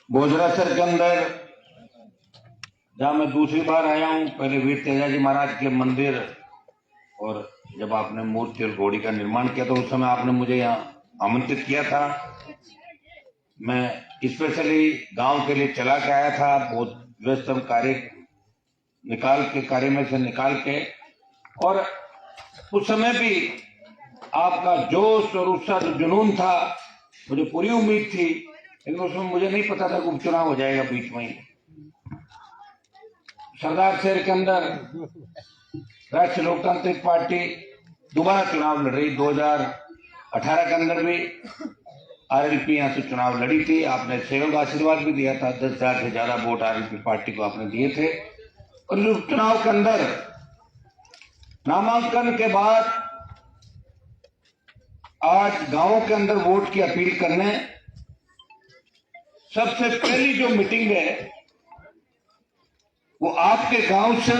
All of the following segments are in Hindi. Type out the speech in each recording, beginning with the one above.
भोजरासर के अंदर जहां मैं दूसरी बार आया हूं, पहले वीर तेजाजी महाराज के मंदिर और जब आपने मूर्ति और घोड़ी का निर्माण किया तो उस समय आपने मुझे यहाँ आमंत्रित किया था। मैं स्पेशली गांव के लिए चला के आया था, बहुत व्यस्त कार्य में से निकाल के, और उस समय भी आपका जोश और उत्साह जो जुनून था, मुझे पूरी उम्मीद थी, लेकिन उसमें मुझे नहीं पता था कि उपचुनाव हो जाएगा बीच में ही। सरदार शहर के अंदर राष्ट्रीय लोकतांत्रिक पार्टी दोबारा चुनाव लड़ रही। 2018 के अंदर भी आरएलपी यहाँ से चुनाव लड़ी थी। आपने सेवक आशीर्वाद भी दिया था, 10,000 से ज्यादा वोट आरएलपी पार्टी को आपने दिए थे। और उपचुनाव के अंदर नामांकन के बाद आज गांवों के अंदर वोट की अपील करने सबसे पहली जो मीटिंग है वो आपके गांव से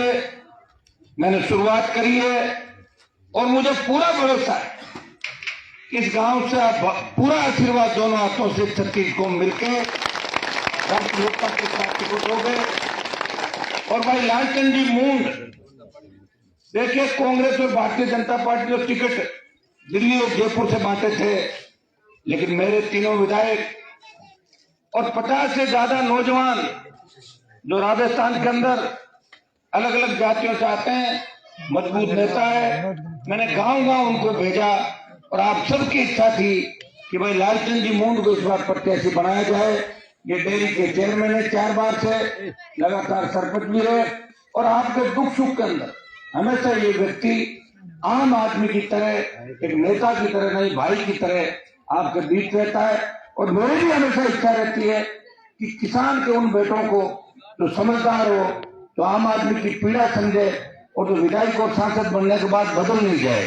मैंने शुरुआत करी है, और मुझे पूरा भरोसा है इस गांव से आप पूरा आशीर्वाद दोनों हाथों से छत्तीस को मिलकर राष्ट्रीय लोकतांत्रिक पार्टी को दोगे। और भाई लालचंद जी मूंड, देखिए कांग्रेस और भारतीय जनता पार्टी जो टिकट दिल्ली और जयपुर से बांटे थे, लेकिन मेरे तीनों विधायक और 50 से ज्यादा नौजवान जो राजस्थान के अंदर अलग अलग जातियों से आते हैं, मजबूत नेता है, मैंने गांव-गांव उनको भेजा। और आप सबकी इच्छा थी कि भाई लालचंद जी मूंड को इस बार प्रत्याशी बनाया जाए। ये डेयरी के चेयरमैन है, 4 बार से लगातार सरपंच भी रहे, और आपके दुख सुख के अंदर हमेशा ये व्यक्ति आम आदमी की तरह, एक नेता की तरह नहीं, भाई की तरह आपके बीच रहता है। और मेरी भी हमेशा इच्छा रहती है कि किसान के उन बेटों को जो समझदार हो, तो आम आदमी की पीड़ा समझे, और जो विधायक और सांसद बनने के बाद बदल नहीं जाए,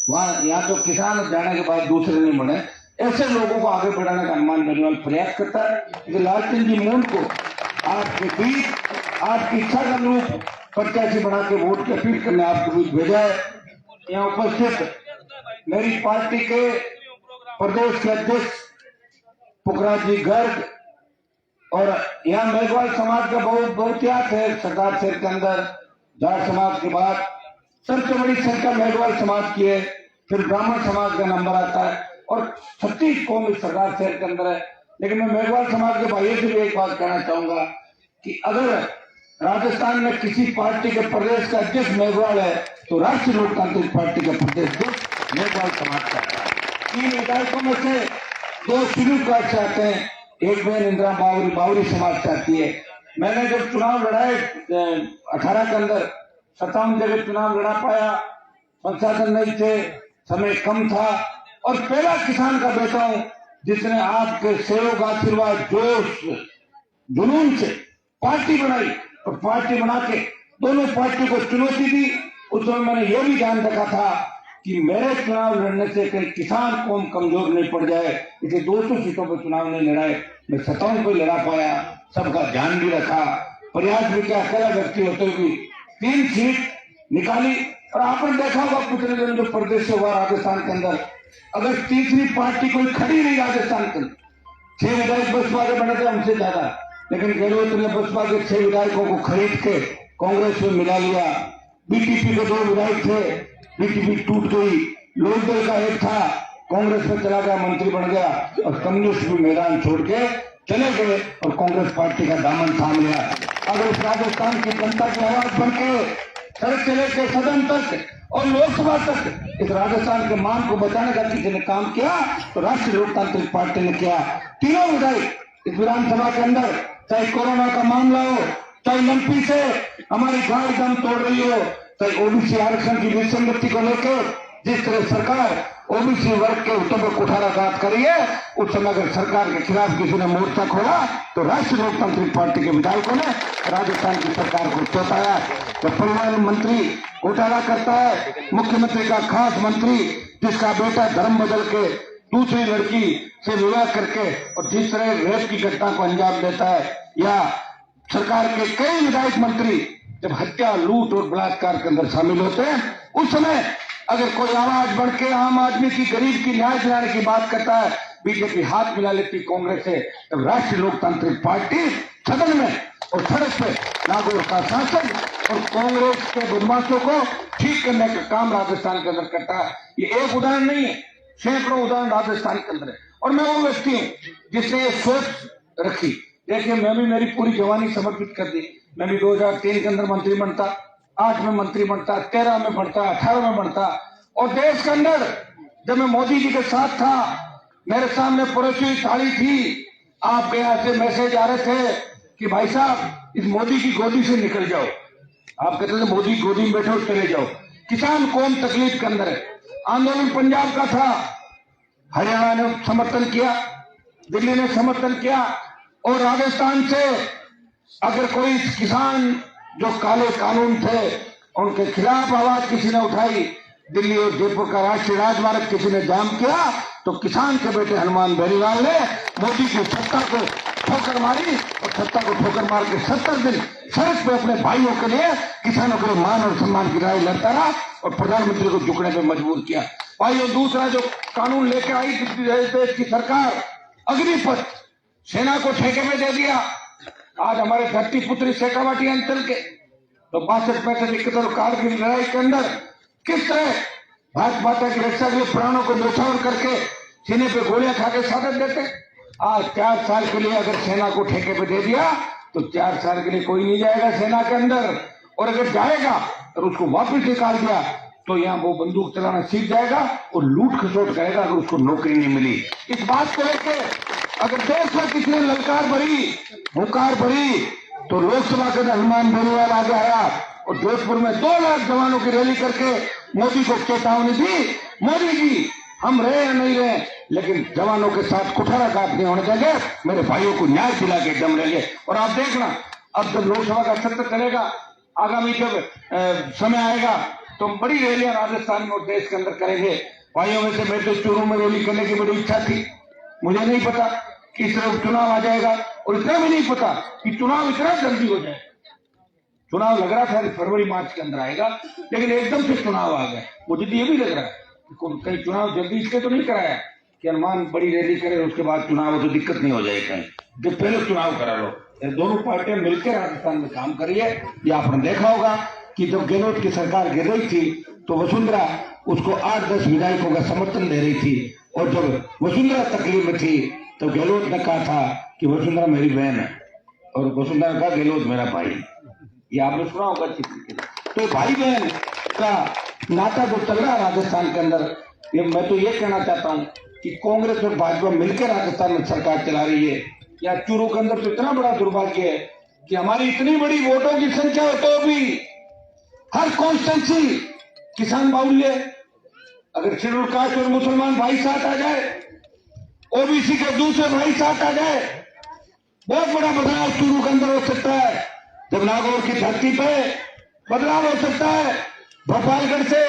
वहां यहाँ तो किसान जाने के बाद दूसरे नहीं बने, ऐसे लोगों को आगे बढ़ाने का अनुमान बेनीवाल प्रयास करता है कि लालचंद जी मूंड को आपके बीच आपकी इच्छा के अनुरूप प्रत्याशी बना के वोट की अपील करने आपके बीच भेजा है। यहाँ उपस्थित मेरी पार्टी के प्रदेश के अध्यक्ष पुखराज जी गर्ग, और यहाँ मेघवाल समाज का बहुत याद है। सरदार शहर के अंदर जाट समाज के बाद सबसे बड़ी संख्या मेघवाल समाज की है, फिर ब्राह्मण समाज का नंबर आता है, और 36 कौम इस सरदार शहर के अंदर है। लेकिन मैं मेघवाल समाज के भाइयों से भी एक बात कहना चाहूंगा कि अगर राजस्थान में किसी पार्टी के प्रदेश का अध्यक्ष मेघवाल है, तो राष्ट्रीय लोकतांत्रिक पार्टी का प्रदेश अध्यक्ष मेघवाल समाज का है। 3 विधायकों में से 2 शेड्यूल कास्ट से आते हैं, एक बहन इंदिरा बावरी समाज से आती है। मैंने जब चुनाव लड़ाए 18 के अंदर 57 जगह चुनाव लड़ा पाया, संसाधन नहीं थे, समय कम था, और पहला किसान का बेटा हूं जिसने आपके सेवक आशीर्वाद जोश जुनून से पार्टी बनाई, और पार्टी बना के दोनों पार्टी को चुनौती दी। उस समय मैंने यह भी ध्यान रखा था कि मेरे चुनाव लड़ने से कहीं किसान कौम कमजोर नहीं पड़ जाए, इसलिए 200 सीटों पर चुनाव नहीं लड़ाए, मैं 57 को लड़ा पाया, सबका ध्यान भी रखा, प्रयास भी किया, अकेला व्यक्ति होते हुए 3 सीट निकाली। और आपने देखा होगा पिछले दिन जो प्रदेश से हुआ राजस्थान के अंदर, अगर तीसरी पार्टी कोई खड़ी नहीं राजस्थान के अंदर, 6 विधायक बसपा के बने थे हमसे ज्यादा, लेकिन गहलोत ने बसपा के 6 विधायकों को खरीद के कांग्रेस में मिला लिया। बीटीपी के 2 विधायक थे, बीटीपी टूट गई, लोकदल का एक था, कांग्रेस में चला गया, मंत्री बन गया, और कम्युनिस्ट भी मैदान छोड़ के चले गए और कांग्रेस पार्टी का दामन थाम लिया। अगर इस राजस्थान की जनता की आवाज बन के सड़क से लेकर सदन तक और लोकसभा तक इस राजस्थान के मान को बचाने का किसी ने काम किया, तो राष्ट्रीय लोकतांत्रिक पार्टी ने किया। तीनों विधायक इस विधानसभा के अंदर, चाहे कोरोना का मामला हो, चाहे एमपी से हमारी गाड़ दम तोड़ रही हो, चाहे ओबीसी आरक्षण की विसंगति को लेकर जिस तरह सरकार ओबीसी वर्ग के हितों पर कुठाराघात करी है, उस समय अगर सरकार के खिलाफ किसी ने मोर्चा खोला तो राष्ट्रीय लोकतांत्रिक पार्टी के विधायकों ने राजस्थान की सरकार को चौंकाया। तो परिवहन मंत्री घोटाला करता है, मुख्यमंत्री का खास मंत्री जिसका बेटा धर्म बदल के दूसरी लड़की से विवाह करके और जिस तरह रेप की घटना को अंजाम देता है, या सरकार के कई विधायक मंत्री जब हत्या, लूट और बलात्कार के अंदर शामिल होते हैं, उस समय अगर कोई आवाज बढ़ के आम आदमी की, गरीब की न्याय दिलाने की बात करता है, बीजेपी हाथ मिला लेती कांग्रेस से, तब राष्ट्रीय लोकतांत्रिक पार्टी सदन में और सड़क पे नागौर का शासन और कांग्रेस के बदमाशों को ठीक करने का काम राजस्थान के अंदर करता है। ये एक उदाहरण नहीं है, सैकड़ों उदाहरण राजस्थान के अंदर है। और मैं वो व्यक्ति हूं जिसने ये सोच रखी। देखिए, मैं भी मेरी पूरी जवानी समर्पित कर दी। मैं भी 2003 के अंदर मंत्री बनता, 8 में मंत्री बनता, 13 में बनता, 18 में बनता। और देश के अंदर जब मैं मोदी जी के साथ था, मेरे सामने पड़ोसी हुई थाली थी, आपके यहां से मैसेज आ रहे थे कि भाई साहब इस मोदी की गोदी से निकल जाओ। आप कहते थे मोदी गोदी में बैठो, चले जाओ। किसान कौन तकलीफ के अंदर है। आंदोलन पंजाब का था, हरियाणा ने समर्थन किया, दिल्ली ने समर्थन किया, और राजस्थान से अगर कोई किसान जो काले कानून थे उनके खिलाफ आवाज किसी ने उठाई, दिल्ली और जयपुर का राष्ट्रीय राजमार्ग किसी ने जाम किया, तो किसान के बेटे हनुमान बेनीवाल ने मोदी की सत्ता को ठोकर मारी और सत्ता को ठोकर मार के 70 दिन सड़क पे अपने भाइयों के लिए, किसानों के लिए मान और सम्मान की लड़ाई लड़ता रहा और प्रधानमंत्री को झुकने पे मजबूर किया। भाइयों, दूसरा जो कानून लेके आई देश की सरकार, अग्निपथ, सेना को ठेके में दे दिया। आज हमारे धरती पुत्री शेखावाटी अंचल के तो 62-65 कारगिल लड़ाई के अंदर किस तरह भारत माता की रक्षा के लिए प्राणों को न्यौछावर करके सीने पे गोलियां खा के शहादत देते। आज 4 साल के लिए अगर सेना को ठेके पे दे दिया तो 4 साल के लिए कोई नहीं जाएगा सेना के अंदर, और अगर जाएगा और उसको वापस निकाल दिया तो यहाँ वो बंदूक चलाना सीख जाएगा और लूट खसोट करेगा अगर उसको नौकरी नहीं मिली। इस बात को लेकर अगर देश में किसी ने ललकार भरी, हुंकार भरी, तो लोकसभा के हनुमान बेनीवाल आगे आया और जोधपुर में 2 लाख जवानों की रैली करके मोदी को चेतावनी दी, मोदी जी हम रहे या नहीं रहे, लेकिन जवानों के साथ कुठाराघात नहीं होने देंगे, मेरे भाइयों को न्याय दिला के दम लेंगे। और आप देखना, अब जब लोकसभा का सत्र चलेगा, आगामी जब समय आएगा, तो बड़ी रैलियां राजस्थान में और देश के अंदर करेंगे। भाइयों में से मेरे तो चूरू में रैली करने की बड़ी इच्छा थी। मुझे नहीं पता कि इस तरह चुनाव आ जाएगा, और इतना भी नहीं पता कि चुनाव इतना जल्दी हो जाए। चुनाव लग रहा था फरवरी मार्च के अंदर आएगा, लेकिन एकदम से चुनाव आ गया। मुझे तो ये भी लग रहा है कहीं चुनाव जल्दी इसलिए तो नहीं कराया कि हनुमान बड़ी रैली करे उसके बाद चुनाव हो तो दिक्कत नहीं हो जाए कहीं, जब पहले चुनाव करा लो। ये दोनों पार्टियां मिलकर राजस्थान में काम करिए। ये आपने देखा होगा कि जब गहलोत की सरकार गिर रही थी तो वसुंधरा उसको 8-10 विधायकों का समर्थन दे रही थी, और जब वसुंधरा तकलीफ में थी तो गहलोत ने कहा था कि वसुंधरा मेरी बहन है, और वसुंधरा ने कहा गहलोत मेरा भाई। ये आपने सुना होगा चित्र। तो भाई बहन का नाता जो चल रहा है राजस्थान के अंदर, ये मैं तो ये कहना चाहता हूं कि कांग्रेस और भाजपा मिलकर राजस्थान में सरकार चला रही है। या चूरू के अंदर तो इतना बड़ा दुर्भाग्य है कि हमारी इतनी बड़ी वोटों की संख्या है तो भी हर कॉन्स्टिट्यूंसी किसान बाहुल्य। अगर शेड्यूल कास्ट और मुसलमान भाई साथ आ जाए, ओबीसी के दूसरे भाई साथ आ जाए, बहुत बड़ा बदलाव चूरू के अंदर हो सकता है। जब नागौर की धरती पे बदलाव हो सकता है, भोपालगढ़ से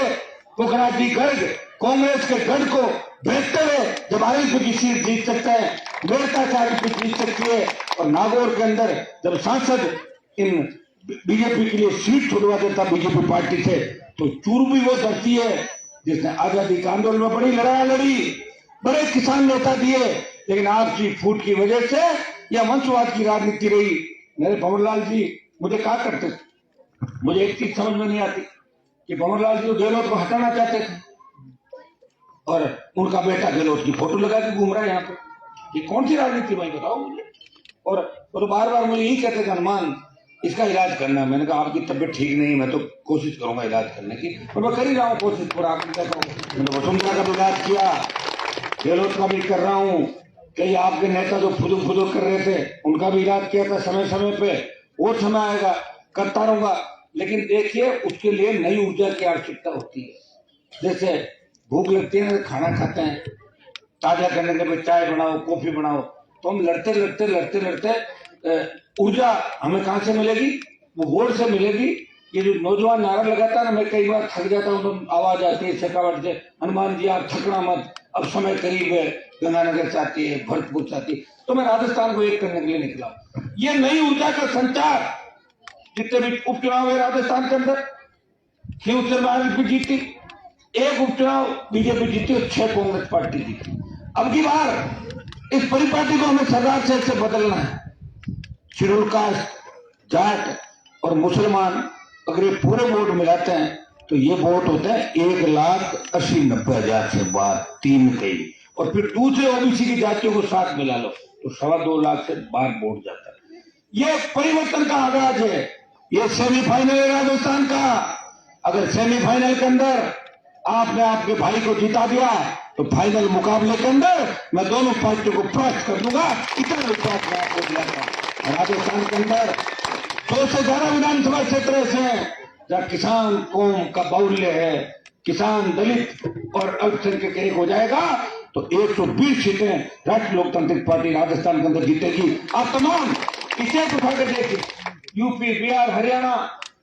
पोखराजी गढ़ कांग्रेस के गढ़ को भेजते हुए जब आरिफ की सीट जीत सकते हैं, वेरका से आरिफ जीत सकती है, और नागौर के अंदर जब सांसद इन बीजेपी के लिए सीट छुड़वा देता बीजेपी पार्टी से, तो चूरू भी वो धरती है जिसने आजादी के आंदोलन में बड़ी लड़ाई लड़ी, बड़े किसान नेता दिए, लेकिन आपसी फूट की वजह से या वंशवाद की राजनीति रही। मेरे भंवरलाल जी मुझे कहा करते थे, मुझे एक चीज समझ में नहीं आती कि भंवरलाल जी गहलोत को हटाना चाहते थे और उनका बेटा गहलोत की फोटो लगा के घूम रहा है यहाँ पे। ये कौन सी राजनीति भाई बताओ मुझे। और बार बार मुझे यही कहते थे हनुमान इसका इलाज करना है। मैंने कहा आपकी तबीयत ठीक नहीं, मैं तो कोशिश करूंगा इलाज करने की, और मैं कर ही रहा हूँ कोशिश। पर आपने मैंने वसुंधरा का भी इलाज किया, गहलोत का भी कर रहा हूँ, कई आपके नेता जो फुदुक कर रहे थे उनका भी इलाज किया था समय समय पे। वो समय आएगा करता रहूंगा, लेकिन देखिए उसके लिए नई ऊर्जा की आवश्यकता होती है। जैसे भूख लगती है, खाना खाते हैं, ताजा करने के लिए चाय बनाओ, कॉफी बनाओ, तो हम लड़ते ऊर्जा हमें कहां से मिलेगी? वो वोट से मिलेगी। ये जो नौजवान नारा लगाता है ना, मैं कई बार थक जाता हूँ तो आवाज आती है शेखावट से, हनुमान जी आप थकना मत, अब समय करीब है, गंगानगर चाहती है, भरतपुर चाहती है। तो मैं राजस्थान को एक करने के लिए निकला। ये नई ऊर्जा का संचार, जितने भी उपचुनाव है राजस्थान के अंदर, शिवसेना जीती, एक उपचुनाव बीजेपी जीती और 6 कांग्रेस पार्टी जीती। अब की बार इस परिपाटी को हमें सरदार शहर से बदलना है। शेड्यूल कास्ट, जाट और मुसलमान अगर ये पूरे वोट मिलाते हैं तो ये वोट होते हैं 1,80,90,000 से बाहर, 3 कई, और फिर दूसरे ओबीसी की जातियों को साथ मिला लो तो 2.25 लाख से बाहर वोट जाता है। ये परिवर्तन का आगाज है। ये सेमीफाइनल है राजस्थान का। अगर सेमीफाइनल के अंदर आपने आपके भाई को जिता दिया तो फाइनल मुकाबले के अंदर मैं दोनों पार्टियों को परास्त कर दूंगा। इतना विश्वास मैं आपको दिलाता। राजस्थान के अंदर 2 से ज्यादा विधानसभा क्षेत्र ऐसे हैं जहाँ किसान कौम का बाहुल्य है, किसान, दलित और अल्पसंख्यक एक हो जाएगा तो 120 सीटें राष्ट्रीय लोकतांत्रिक पार्टी राजस्थान के अंदर जीतेगी। आप तमाम इसे उठा कर देखिए, यूपी, बिहार, हरियाणा,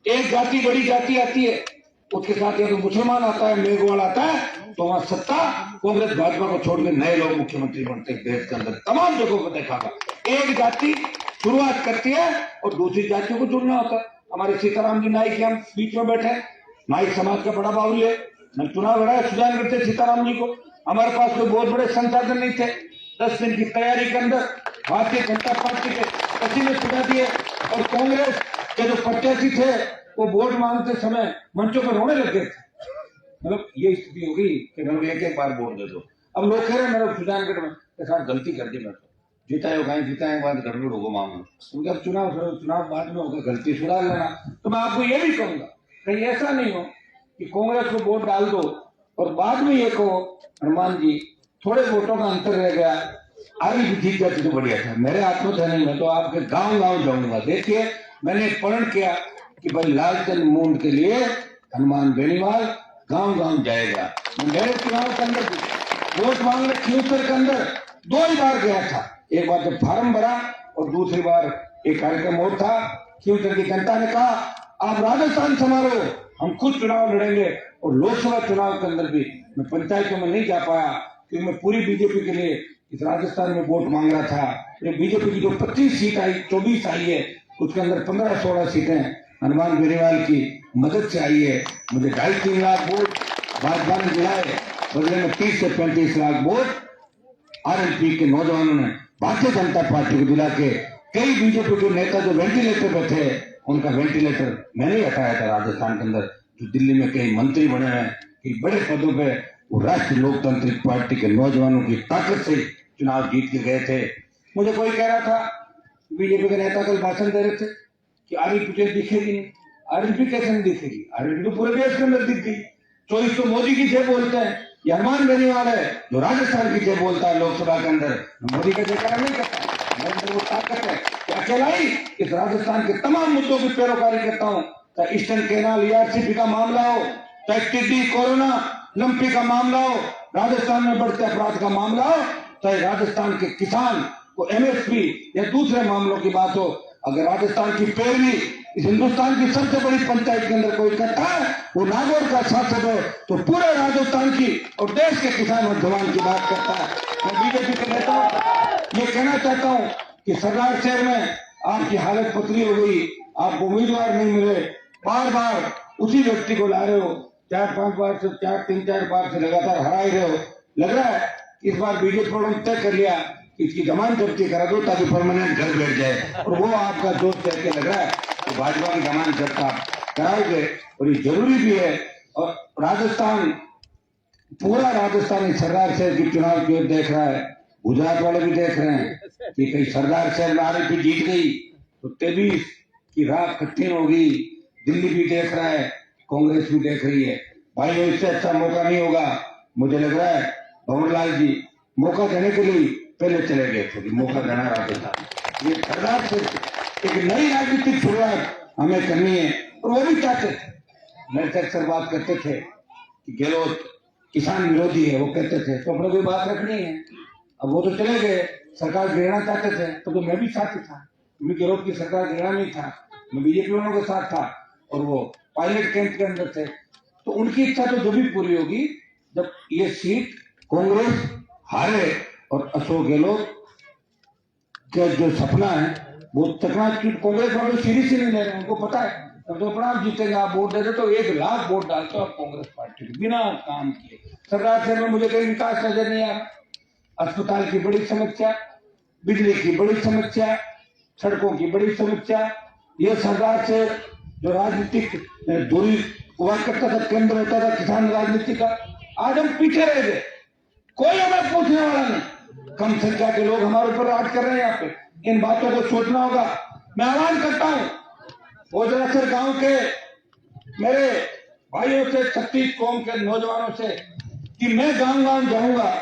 एक जाति बड़ी जाति आती है, उसके साथ या तो मुसलमान आता है, मेघवाल आता है, तो वहां सत्ता कांग्रेस भाजपा को छोड़ के नए लोग मुख्यमंत्री बनते हैं देश के अंदर। तमाम जगहों पर देखा गया एक जाति शुरुआत करती है और दूसरी जातियों को जुड़ना होता है। हमारे सीताराम जी नाइक यहाँ बीच में बैठे, नाइक समाज का बड़ा बाहुल्य, चुनाव लड़ा है सुजानगढ़ से सीताराम जी को। हमारे पास कोई बहुत बड़े संसाधन नहीं थे। 10 दिन की तैयारी के अंदर भारतीय जनता पार्टी के पसीने छुड़ा दिए और कांग्रेस के जो प्रत्याशी थे वो वोट मांगते समय मंचों पर रोने लग गए थे। मतलब ये स्थिति होगी कि मैं एक बार वोट दे दो। अब लोग कह रहे हैं मेरा सुजानगढ़ में के साथ गलती कर दी, मैं तो जीता हो कहीं जीता है बाद गड़बड़ होगा मामला, क्योंकि अब चुनाव बाद में होगा, गलती सुधार लेना। तो मैं आपको ये भी कहूंगा कहीं ऐसा नहीं हो कि कांग्रेस को वोट डाल दो और बाद में ये कहो हनुमान जी थोड़े वोटों का अंतर रह गया, आगे भी जीत जाती तो बढ़िया था। मेरे हाथ में था नहीं, मैं तो आपके गांव गांव जाऊंगा। देखिए मैंने प्रण किया कि भाई लालचंद मूंड के लिए हनुमान बेनीवाल गांव गांव जाएगा। मेरे चुनाव के अंदर वोट मांगने खियूसर के अंदर 2 ही बार गया था। एक बार जब फार्म भरा और दूसरी बार एक कार्यक्रम और था। खियूसर की जनता ने कहा आप राजस्थान संभालो, हम खुद चुनाव लड़ेंगे। और लोकसभा चुनाव के अंदर भी मैं पंचायतों में नहीं जा पाया क्योंकि मैं पूरी बीजेपी के लिए इस राजस्थान में वोट मांग रहा था। बीजेपी की जो 25 सीट आई, 24 आई है, उसके अंदर 15-16 सीटें हनुमान बेनीवाल की मदद से आई है। मुझे 2.5-3 लाख वोट भाजपा ने दिलाए, बदले में 30 से 35 लाख वोट आरएलपी के नौजवानों ने भारतीय जनता पार्टी को दिला के कई बीजेपी के नेता जो वेंटिलेटर पे थे उनका वेंटिलेटर मैंने ही हटाया था राजस्थान के अंदर। जो दिल्ली में कई मंत्री बने हैं, कई बड़े पदों पे, वो राष्ट्रीय लोकतांत्रिक पार्टी के नौजवानों की ताकत से चुनाव जीत के गए थे। मुझे कोई कह रहा था, बीजेपी के नेता कल भाषण दे रहे थे कि आरएलपी दिखेगी नहीं। आरएलपी कैसे नहीं दिखेगी? आरएलपी तो पूरे देश के अंदर दिख गई। 24 तो मोदी की जय बोलते हैं, ये हनुमान बेनीवाल है जो राजस्थान की जय बोलता है लोकसभा के अंदर। मोदी का जयकारा नहीं करता, मेरे अंदर वो ताकत है कि अकेला ही इस राजस्थान के तमाम मुद्दों की पैरोकारी करता हूँ। चाहे ईस्टर्न कैनाल, ईआरसीपी का मामला हो, चाहे टिड्डी, कोरोना, लंपी का मामला हो, राजस्थान में बढ़ते अपराध का मामला हो, चाहे राजस्थान के किसान को एमएसपी या दूसरे मामलों की बात हो। अगर राजस्थान की पैरवी इस हिंदुस्तान की सबसे बड़ी पंचायत के अंदर कोई करता है, वो नागौर का शासक है, तो पूरे राजस्थान की और देश के किसान और जवान की बात करता है। मैं बीजेपी के नेता ये कहना चाहता हूँ कि सरदार शहर में आपकी हालत पतली हो गई, आपको उम्मीदवार नहीं मिले, बार बार उसी व्यक्ति को ला रहे हो, 4-5 बार से 3-4 बार से लगातार हरा ही रहे हो। लग रहा है इस बार बीजेपी ने तय कर लिया कि इसकी जमानत जब्ती करा दो ताकि परमानेंट घर बैठ जाए, और वो आपका दोस्त कह के लग रहा है कि भाजपा की जमानत जब्ता कराओगे, और ये जरूरी भी है। और राजस्थान, पूरा राजस्थान सरदार शहर की चुनाव की ओर देख रहा है। गुजरात वाले भी देख रहे हैं कि कहीं सरदार शहर में आरएलपी जीत गई तो 23 की राह कठिन होगी। दिल्ली भी देख रहा है, कांग्रेस भी देख रही है। भाई इससे अच्छा मौका नहीं होगा। मुझे लग रहा है भंवरलाल जी मौका देने के लिए पहले चले गए थे, मौका देना राजस्थान। ये सरदार से एक नई राजनीतिक शुरुआत हमें करनी है, और वो भी चाहते थे। मेरे से अक्सर बात करते थे कि गहलोत किसान विरोधी है, वो कहते थे, तो अपने कोई बात रखनी है। अब वो तो चले गए, सरकार गिराना चाहते थे, तो मैं भी साथी था। गहलोत की सरकार गिराना नहीं था, मैं बीजेपी वालों के साथ था, और वो पायलट कैंप के अंदर थे। तो उनकी इच्छा तो जब भी पूरी होगी जब ये सीट कांग्रेस हारे और अशोक गहलोत का जो सपना है वो तकना। कांग्रेस वाले सीरीज से नहीं ले रहे, उनको पता है तो अपना आप जीतेंगे। आप वोट देते तो 1 लाख वोट डालते हो आप कांग्रेस पार्टी को बिना काम किए। सरदार शहर में मुझे कहीं विकास नजर नहीं आ रहा। अस्पताल की बड़ी समस्या, बिजली की बड़ी समस्या, सड़कों की बड़ी समस्या, ये सरकार से जो राजनीतिक दूरी हुआ करता था, केंद्र होता था किसान राजनीति का, आज हम पीछे रह गए। कोई हमें पूछने वाला नहीं। कम संख्या के लोग हमारे ऊपर राज कर रहे हैं यहाँ पे। इन बातों को सोचना होगा। मैं आह्वान करता हूँ ओजरासर गांव के मेरे भाइयों से, 36 कौम के नौजवानों से कि मैं गांव गांव जाऊंगा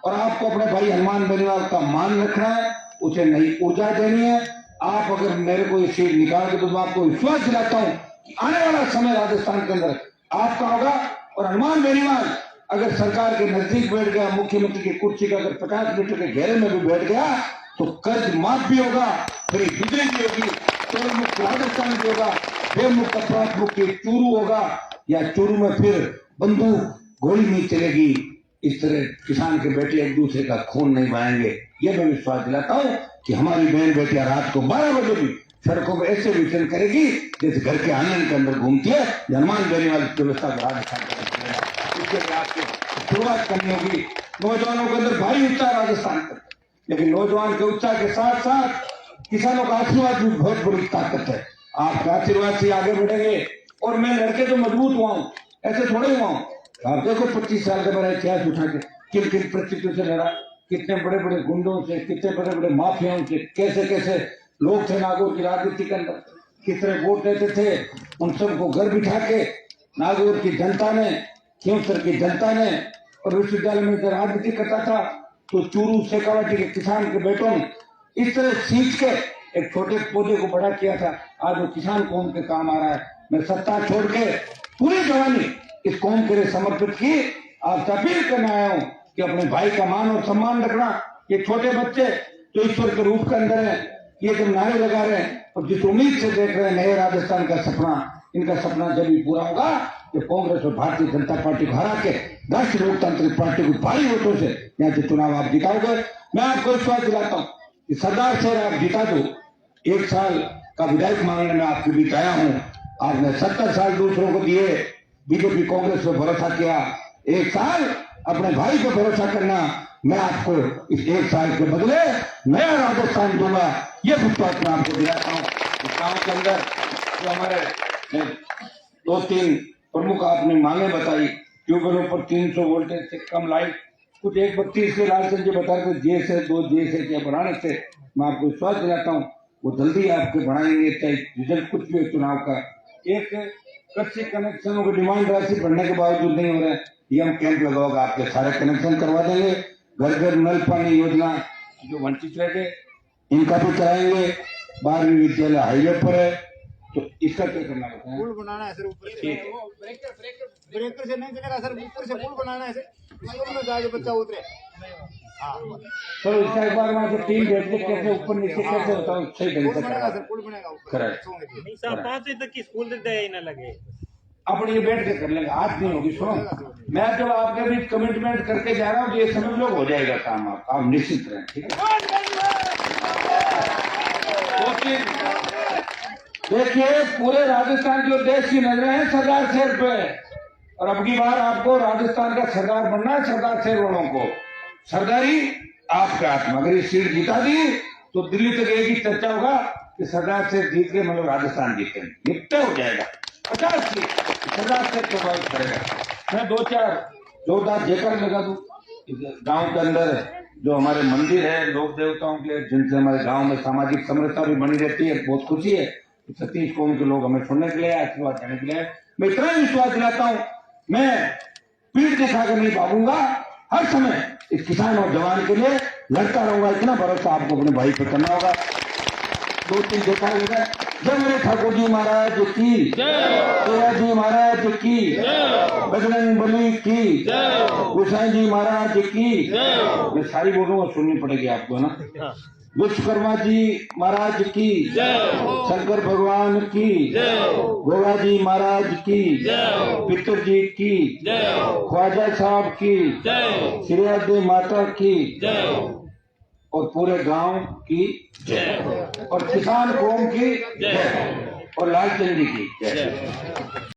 और आपको अपने भाई हनुमान बेनीवाल का मान रखना है, उसे नई ऊर्जा देनी है। आप अगर मेरे को ये सीट निकाल के तो मैं आपको विश्वास दिलाता हूं कि आने वाला समय राजस्थान के अंदर आपका होगा। और हनुमान बेनीवाल अगर सरकार के नजदीक बैठ गया, मुख्यमंत्री की कुर्सी का अगर 50 मीटर के घेरे में भी बैठ गया तो कर्ज माफ भी होगा, फिर बिजली भी होगी, चोर मुक्त राजस्थान भी होगा, बेमुक्त अपराध मुक्ति चूरू होगा, या चूरू में फिर बंदूक गोली नहीं चलेगी। इस तरह किसान के बेटे एक दूसरे का खून नहीं बहाएंगे। ये मैं विश्वास दिलाता हूँ कि हमारी बहन बेटियां रात को 12 बजे भी सड़कों में ऐसे विचरण करेगी जैसे घर के आंगन के अंदर घूमती है। हनुमान बेनीवाल की व्यवस्था को राजस्थान का इसके लिए आपको शुरुआत करनी होगी। नौजवानों के अंदर भारी उत्साह राजस्थान का, लेकिन नौजवान के उत्साह के साथ साथ किसानों का आशीर्वाद भी बहुत बड़ी ताकत है। आपके आशीर्वाद से आगे बढ़ेंगे। और मैं लड़के तो मजबूत हुआ हूँ, ऐसे थोड़े हुआ हूँ। आप देखो 25 साल का मेरा इतिहास उठा के किन किन परिस्थितियों से लड़ा, कितने बड़े बड़े गुंडों से, कितने बड़े बड़े माफियाओं से, कैसे कैसे लोग थे नागौर की राजनीति के अंदर, किस तरह वोट देते थे, उन सबको घर बिठा के नागौर की जनता ने, क्योंसर की जनता ने, और विश्वविद्यालय में जब राजनीति करता था तो चूरू शेखावाटी के किसान के बेटों ने इस तरह सींच के एक छोटे पौधे को बड़ा किया था। आज वो किसान कौम के काम आ रहा है। मैं सत्ता छोड़ के पूरी जवानी इस कौम के लिए समर्पित की। आप अपील करने आया हूँ कि अपने भाई का मान और सम्मान रखना। ये छोटे बच्चे जो ईश्वर के रूप के अंदर है, ये जब नारे लगा रहे हैं और जिस उम्मीद से देख रहे हैं नए राजस्थान का सपना, इनका सपना जब भी पूरा होगा तो कांग्रेस और भारतीय जनता पार्टी को हरा के राष्ट्रीय लोकतांत्रिक पार्टी को भारी वोटों से यहाँ से चुनाव आप जिताओगे। मैं आपको विश्वास दिलाता हूँ कि सरदार से आप जिता दो। 1 साल का विधायक मांगने में आपके बीच आया हूँ। आपने 70 साल दूसरों को दिए, बीजेपी कांग्रेस पर भरोसा किया। 1 साल अपने भाई पर भरोसा करना। मैं आपको इस 1 साल के बदले नया राजस्थान दूंगा, ये विश्वास मैं आपको दिलाता हूँ। इस गांव के अंदर जो हमारे 2-3 प्रमुख आपने मांगे बताई, ट्यूबवेलों पर 300 वोल्टेज से कम लाइट, कुछ 132 के लालचंद जी बता रहे जे से 2 जे से क्या बढ़ाने से, मैं आपको विश्वास दिलाता हूँ वो जल्दी आपके बढ़ाएंगे, चाहे रिजल्ट कुछ भी हो चुनाव का। एक कच्चे कनेक्शनों की डिमांड राशि बढ़ने के बावजूद नहीं हो रहा है, ये हम कैंप लगाओगे, आपके सारे कनेक्शन करवा देंगे। घर घर नल पानी योजना जो वंचित रह गए इनका भी कराएंगे। 12वीं विद्यालय हाईवे पर है तो इसका क्या करना होता है? पुल बनाना है सर, ऊपर से ब्रेकर से नहीं चलेगा सर, ऊपर से पुल बनाना है सर, में जाके बच्चा उतरे। तो इसका एक बार वहाँ से टीम बैठ के कैसे ऊपर नीचे कैसे होता है सही ढंग से करेगा सर, पुल बनेगा ऊपर। नहीं सर 5 बजे तक की स्कूल दे ना लगे, अपन ये बैठ के कर लेंगे, आज नहीं होगी। सुनो, मैं जब आपके बीच कमिटमेंट करके जा रहा हूँ ये समझ लो हो जाएगा काम, आप निश्चित रहें, ठीक है। देखिए पूरे राजस्थान की और देश की नजरें हैं सरदार शहर पे, और अब की बार आपको राजस्थान का सरदार बनना है। सरदार शहर वालों को सरदारी आपके हाथ में, अगर ये सीट जिता दी तो दिल्ली तक एक ही चर्चा होगा कि सरदार शहर जीत के मतलब राजस्थान जीते, निपटे हो जाएगा। 50 सीट सरदार शहर प्रभावित करेगा। मैं 2-4 जोरदार जेकर लगा दूं। गांव के अंदर जो हमारे मंदिर है लोक देवताओं के, जिनसे हमारे गांव में सामाजिक समरसता भी बनी रहती है, बहुत खुशी है। 36 कौम के लोग हमें सुनने के लिए, आशीर्वाद देने के लिए। मैं इतना ही विश्वास दिलाता हूँ, मैं पीठ दिखाकर नहीं भागूंगा, हर समय इस किसान और जवान के लिए लड़ता रहूंगा। इतना भरोसा आपको अपने भाई पर करना होगा। 2-3 देखा होगा। जय मेरे ठाकुर जी महाराज की, तेरा जी महाराज की, बजरंग बली की, गोसाई जी महाराज की। मैं सारी बोलूंगा, सुननी पड़ेगी आपको ना। विश्वकर्मा जी महाराज की, शंकर भगवान की, गोगा जी महाराज की, पितर जी की, ख्वाजा साहब की, श्रीयादी माता की, और पूरे गांव की जय, और किसान कौम की जय, और लालचंद जी की जय।